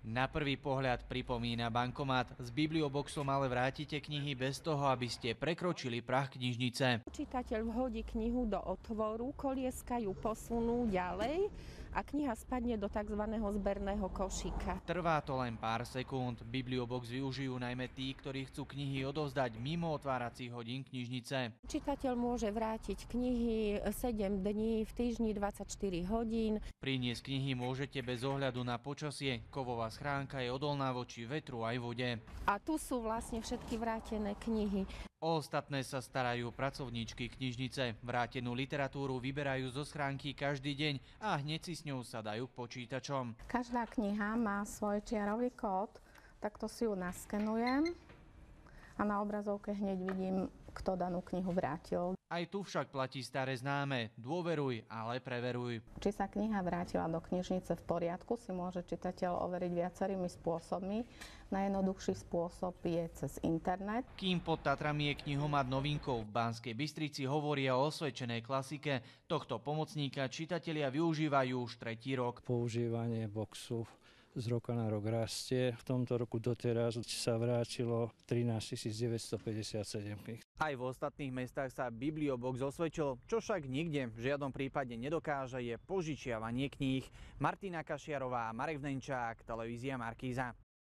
Na prvý pohľad pripomína bankomat. S biblioboxom ale vrátite knihy bez toho, aby ste prekročili prah knižnice. Čitateľ vhodí knihu do otvoru, kolieska ju posunú ďalej a kniha spadne do tzv. Zberného košíka. Trvá to len pár sekúnd. Bibliobox využijú najmä tí, ktorí chcú knihy odovzdať mimo otváracích hodín knižnice. Čitateľ môže vrátiť knihy 7 dní, v týždni 24 hodín. Priniesť knihy môžete bez ohľadu na počasie. Kovová schránka je odolná voči vetru aj vode. A tu sú vlastne všetky vrátené knihy. O ostatné sa starajú pracovníčky knižnice. Vrátenú literatúru vyberajú zo schránky každý deň a hneď si s ňou sadajú k počítačom. Každá kniha má svoj čiarový kód, takto si ju naskenujem a na obrazovke hneď vidím, kto danú knihu vrátil. Aj tu však platí staré známe. Dôveruj, ale preveruj. Či sa kniha vrátila do knižnice v poriadku, si môže čitateľ overiť viacerými spôsobmi. Najjednoduchší spôsob je cez internet. Kým pod Tatrami je knihomat novinkou, v Banskej Bystrici hovoria o osvedčenej klasike. Tohto pomocníka čitatelia využívajú už 3. rok. Používanie boxu z roka na rok rastie. V tomto roku doteraz sa vrátilo 13 957 kníh. Aj v ostatných mestách sa bibliobox osvedčil, čo však nikde v žiadnom prípade nedokáže, je požičiavanie kníh. Martina Kašiarová, Marek Vnenčák, televízia Markíza.